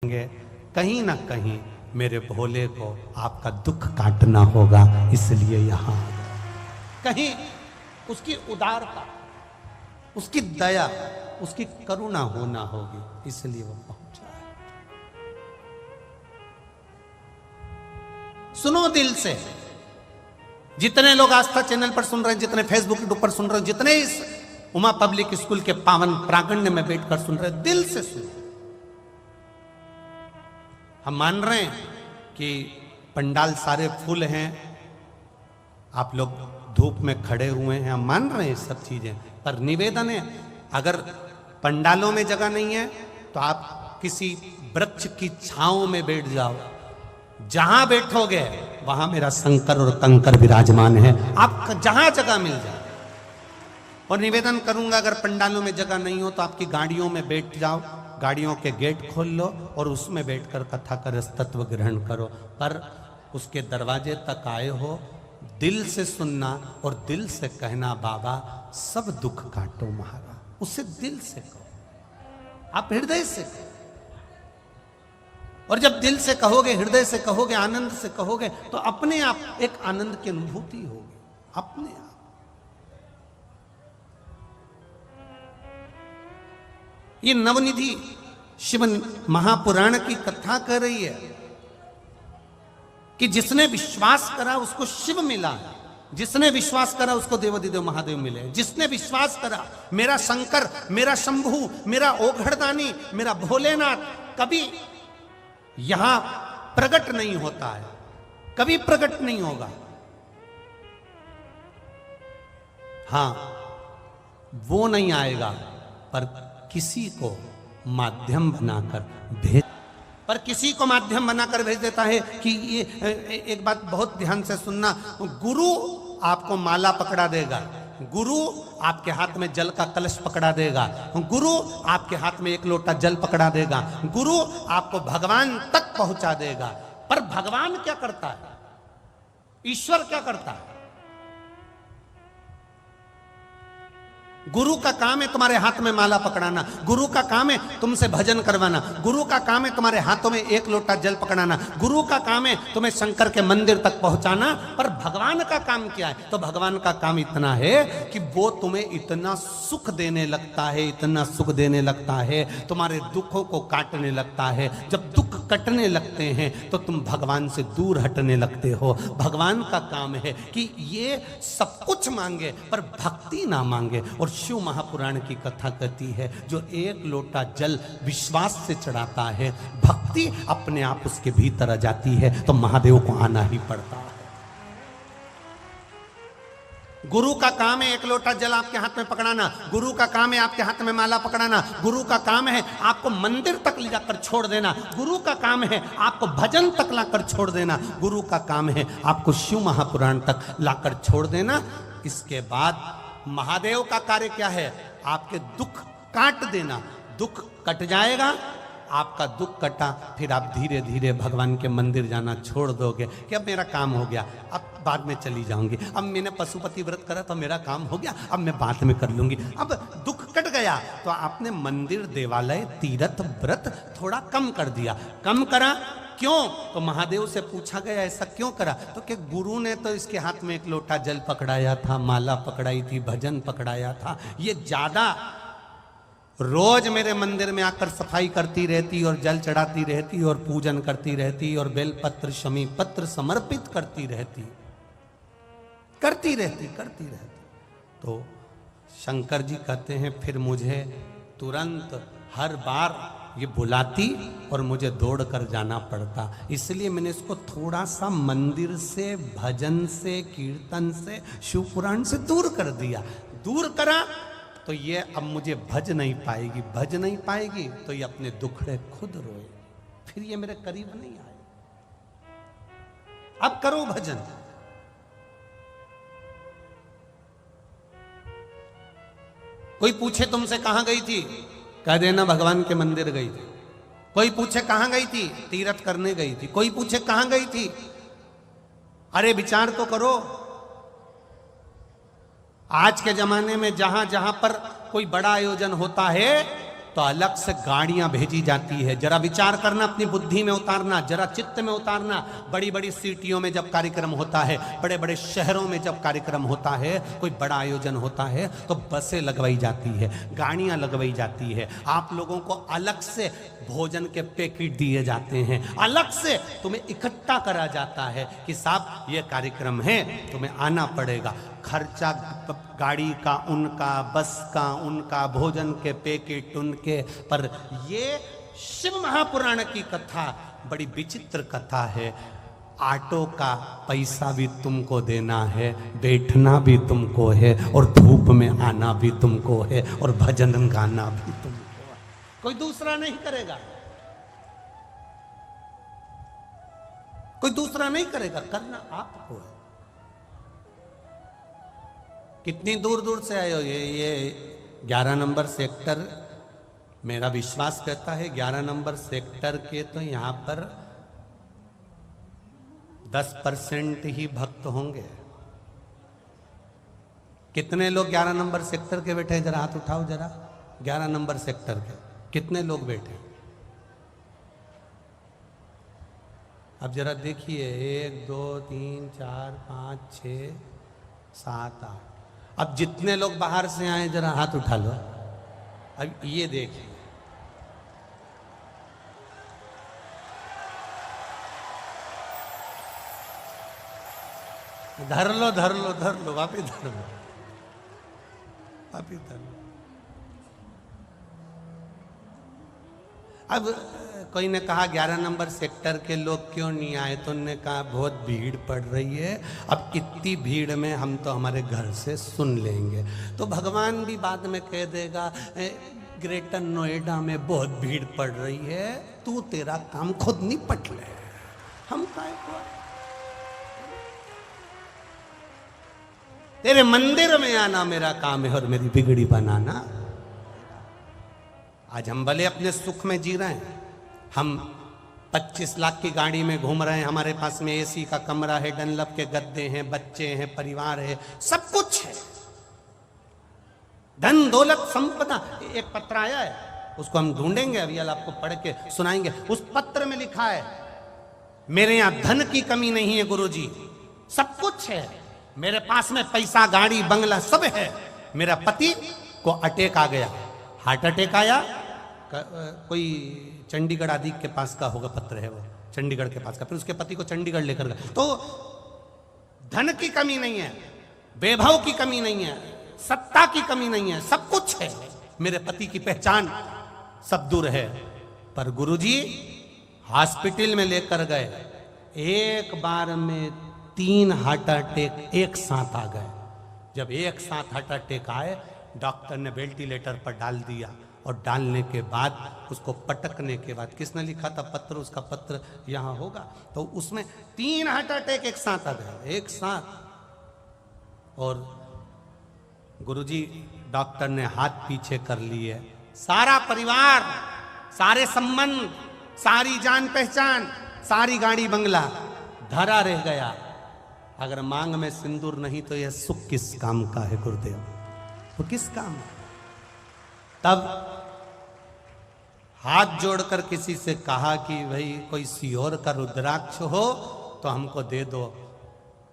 कहीं ना कहीं मेरे भोले को आपका दुख काटना होगा, इसलिए यहां कहीं उसकी उदारता, उसकी दया, उसकी करुणा होना होगी, इसलिए वो पहुंचा है। सुनो दिल से, जितने लोग आस्था चैनल पर सुन रहे हैं, जितने फेसबुक पर सुन रहे हैं, जितने इस उमा पब्लिक स्कूल के पावन प्रांगण में बैठकर सुन रहे हैं, दिल से सुनो। हम मान रहे हैं कि पंडाल सारे फूल हैं, आप लोग धूप में खड़े हुए हैं, हम मान रहे हैं सब चीजें, पर निवेदन है, अगर पंडालों में जगह नहीं है तो आप किसी वृक्ष की छांव में बैठ जाओ, जहां बैठोगे वहां मेरा शंकर और कंकर विराजमान है, आप जहां जगह मिल जाए। और निवेदन करूंगा, अगर पंडालों में जगह नहीं हो तो आपकी गाड़ियों में बैठ जाओ, गाड़ियों के गेट खोल लो और उसमें बैठकर कथा का रस तत्व ग्रहण करो, पर उसके दरवाजे तक आए हो, दिल से सुनना और दिल से कहना, बाबा सब दुख काटो महाराज, उससे दिल से कहो, आप हृदय से कहो। और जब दिल से कहोगे, हृदय से कहोगे, आनंद से कहोगे, तो अपने आप एक आनंद की अनुभूति होगी, अपने आप। ये नवनिधि शिव महापुराण की कथा कह रही है कि जिसने विश्वास करा उसको शिव मिला, जिसने विश्वास करा उसको देवाधिदेव महादेव मिले, जिसने विश्वास करा मेरा शंकर, मेरा शंभू, मेरा ओघड़दानी, मेरा भोलेनाथ कभी यहां प्रकट नहीं होता है, कभी प्रकट नहीं होगा। हां, वो नहीं आएगा, पर किसी को माध्यम बनाकर भेज, पर किसी को माध्यम बनाकर भेज देता है। कि ये एक बात बहुत ध्यान से सुनना, गुरु आपको माला पकड़ा देगा, गुरु आपके हाथ में जल का कलश पकड़ा देगा, गुरु आपके हाथ में एक लोटा जल पकड़ा देगा, गुरु आपको भगवान तक पहुंचा देगा। पर भगवान क्या करता है, ईश्वर क्या करता है? गुरु का काम है तुम्हारे हाथ में माला पकड़ाना, गुरु का काम है तुमसे भजन करवाना, गुरु का काम है तुम्हारे हाथों में एक लोटा जल पकड़ाना, गुरु का काम है तुम्हें शंकर के मंदिर तक पहुंचाना। पर भगवान का काम क्या है? तो भगवान का काम इतना है कि वो तुम्हें इतना सुख देने लगता है, इतना सुख देने लगता है, तुम्हारे दुखों को काटने लगता है। जब दुख कटने लगते हैं तो तुम भगवान से दूर हटने लगते हो। भगवान का काम है कि ये सब कुछ मांगे पर भक्ति ना मांगे। और शिव महापुराण की कथा कहती है, जो एक लोटा जल विश्वास से चढ़ाता है, भक्ति अपने आप उसके भीतर आ जाती है, तो महादेव को आना ही पड़ता है। गुरु का काम है एक लोटा जल आपके हाथ में पकड़ाना, गुरु का काम है आपके हाथ में माला पकड़ाना, गुरु का काम है आपको मंदिर तक ले जाकर छोड़ देना, गुरु का काम है आपको भजन तक लाकर छोड़ देना, गुरु का काम है आपको शिव महापुराण तक लाकर छोड़ देना। इसके बाद महादेव का कार्य क्या है? आपके दुख काट देना। दुख कट जाएगा, आपका दुख कटा, फिर आप धीरे धीरे भगवान के मंदिर जाना छोड़ दोगे कि अब मेरा काम हो गया, अब बाद में चली जाऊंगी, अब मैंने पशुपति व्रत करा तो मेरा काम हो गया, अब मैं बाद में कर लूंगी। अब दुख कट गया तो आपने मंदिर, देवालय, तीर्थ, व्रत थोड़ा कम कर दिया। कम करा क्यों? तो महादेव से पूछा गया ऐसा क्यों करा? तो कि गुरु ने तो इसके हाथ में एक लोटा जल पकड़ाया था, माला पकड़ाई थी, भजन पकड़ाया था, ये ज्यादा रोज मेरे मंदिर में आकर सफाई करती रहती और जल चढ़ाती रहती और पूजन करती रहती और बेलपत्र, शमी पत्र समर्पित करती रहती। तो शंकर जी कहते हैं, फिर मुझे तुरंत हर बार ये बुलाती और मुझे दौड़ कर जाना पड़ता, इसलिए मैंने इसको थोड़ा सा मंदिर से, भजन से, कीर्तन से, शिव पुराण से दूर कर दिया। दूर करा तो ये अब मुझे भज नहीं पाएगी, भज नहीं पाएगी तो ये अपने दुखड़े खुद रोए, फिर ये मेरे करीब नहीं आए। अब करो भजन। कोई पूछे तुमसे कहां गई थी, कह देना भगवान के मंदिर गई थी। कोई पूछे कहां गई थी, तीर्थ करने गई थी। कोई पूछे कहां गई थी, अरे विचार तो करो। आज के जमाने में जहां जहां पर कोई बड़ा आयोजन होता है तो अलग से गाड़ियां भेजी जाती है। जरा विचार करना, अपनी बुद्धि में उतारना, जरा चित्त में उतारना। बड़ी बड़ी सिटियों में जब कार्यक्रम होता है, बड़े बड़े शहरों में जब कार्यक्रम होता है, कोई बड़ा आयोजन होता है, तो बसें लगवाई जाती है, गाड़ियां लगवाई जाती है। आप लोगों को अलग से भोजन के पैकेट दिए जाते हैं, अलग से तुम्हें इकट्ठा करा जाता है कि साहब ये कार्यक्रम है, तुम्हें आना पड़ेगा। खर्चा गाड़ी का उनका, बस का उनका, भोजन के पैकेट उनके। पर ये शिव महापुराण की कथा बड़ी विचित्र कथा है। ऑटो का पैसा भी तुमको देना है, बैठना भी तुमको है, और धूप में आना भी तुमको है, और भजन गाना भी तुमको है। कोई दूसरा नहीं करेगा, कोई दूसरा नहीं करेगा, करना आपको है। कितनी दूर दूर से आए हो। ये 11 नंबर सेक्टर, मेरा विश्वास कहता है 11 नंबर सेक्टर के तो यहाँ पर 10% ही भक्त होंगे। कितने लोग 11 नंबर सेक्टर के बैठे हैं? जरा हाथ उठाओ जरा। 11 नंबर सेक्टर के कितने लोग बैठे? अब जरा देखिए, 1 2 3 4 5 6 7 8। अब जितने लोग बाहर से आए जरा हाथ उठा लो। अब ये देखिए, धर लो धर लो धर लो, वापिस धर लो, वापिस धर लो। अब कोई ने कहा 11 नंबर सेक्टर के लोग क्यों नहीं आए? तो उन्होंने कहा बहुत भीड़ पड़ रही है। अब इतनी भीड़ में हम तो हमारे घर से सुन लेंगे। तो भगवान भी बाद में कह देगा ग्रेटर नोएडा में बहुत भीड़ पड़ रही है, तू तेरा काम खुद निपट ले, हम काय को? तेरे मंदिर में आना मेरा काम है और मेरी बिगड़ी बनाना। आज हम भले अपने सुख में जी रहे हैं, हम 25 लाख की गाड़ी में घूम रहे हैं, हमारे पास में एसी का कमरा है, डनलप के गद्दे हैं, बच्चे हैं, परिवार है, सब कुछ है, धन दौलत संपदा। एक पत्र आया है, उसको हम ढूंढेंगे, अभी आपको पढ़ के सुनाएंगे। उस पत्र में लिखा है, मेरे यहां धन की कमी नहीं है गुरुजी, सब कुछ है, मेरे पास में पैसा, गाड़ी, बंगला सब है। मेरा पति को अटैक आ गया, हार्ट अटैक आया, कोई चंडीगढ़ आदि के पास का होगा पत्र है वो, चंडीगढ़ के पास का। फिर उसके पति को चंडीगढ़ लेकर गए। तो धन की कमी नहीं है, वैभव की कमी नहीं है, सत्ता की कमी नहीं है, सब कुछ है। मेरे पति की पहचान सब दूर है। पर गुरुजी हॉस्पिटल में लेकर गए, एक बार में 3 हार्ट अटैक एक साथ आ गए। जब एक साथ हार्ट अटैक आए, डॉक्टर ने वेंटिलेटर पर डाल दिया, और डालने के बाद उसको पटकने के बाद, किसने लिखा था पत्र, उसका पत्र यहाँ होगा, तो उसमें 3 हार्ट अटैक एक साथ आ गए, एक साथ। और गुरुजी डॉक्टर ने हाथ पीछे कर लिए, सारा परिवार, सारे संबंध, सारी जान पहचान, सारी गाड़ी बंगला धरा रह गया। अगर मांग में सिंदूर नहीं तो यह सुख किस काम का है गुरुदेव, वो किस काम? तब हाथ जोड़कर किसी से कहा कि भाई कोई सियोर का रुद्राक्ष हो तो हमको दे दो।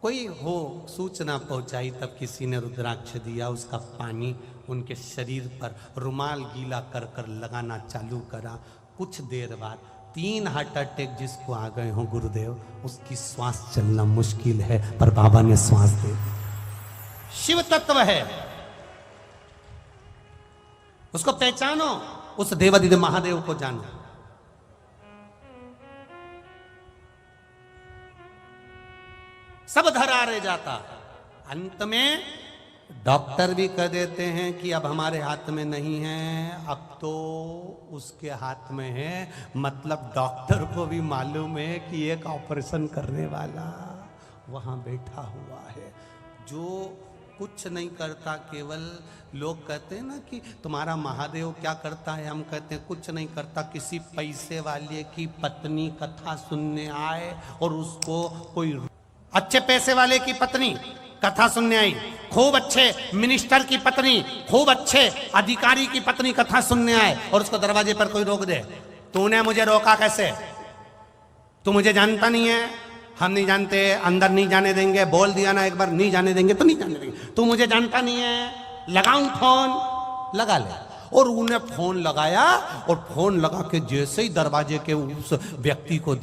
कोई हो सूचना पहुंचाई, तब किसी ने रुद्राक्ष दिया, उसका पानी उनके शरीर पर रुमाल गीला कर कर लगाना चालू करा। कुछ देर बाद 3 हार्ट अटैक जिसको आ गए हों गुरुदेव, उसकी श्वास चलना मुश्किल है, पर बाबा ने श्वास दे। शिव तत्व है, उसको पहचानो, उस देवादिदेव महादेव को जानो। सब धरा रह जाता, अंत में डॉक्टर भी कह देते हैं कि अब हमारे हाथ में नहीं है, अब तो उसके हाथ में है। मतलब डॉक्टर को भी मालूम है कि एक ऑपरेशन करने वाला वहां बैठा हुआ है, जो कुछ नहीं करता। केवल लोग कहते हैं ना कि तुम्हारा महादेव क्या करता है, हम कहते हैं कुछ नहीं करता। किसी पैसे वाले की पत्नी कथा सुनने आए और उसको कोई अच्छे पैसे वाले की पत्नी कथा सुनने आई, खूब अच्छे मिनिस्टर की पत्नी, खूब अच्छे अधिकारी की पत्नी कथा सुनने आए और उसको दरवाजे पर कोई रोक दे। तूने मुझे रोका कैसे? तू मुझे जानता नहीं है? हम नहीं जानते, अंदर नहीं जाने देंगे, बोल दिया ना एक बार, नहीं जाने देंगे तो नहीं जाने देंगे। तू मुझे जानता नहीं है, लगाऊं फोन? लगा ले। और उन्हें फोन लगाया और फोन लगा के जैसे ही दरवाजे के उस व्यक्ति को दिया,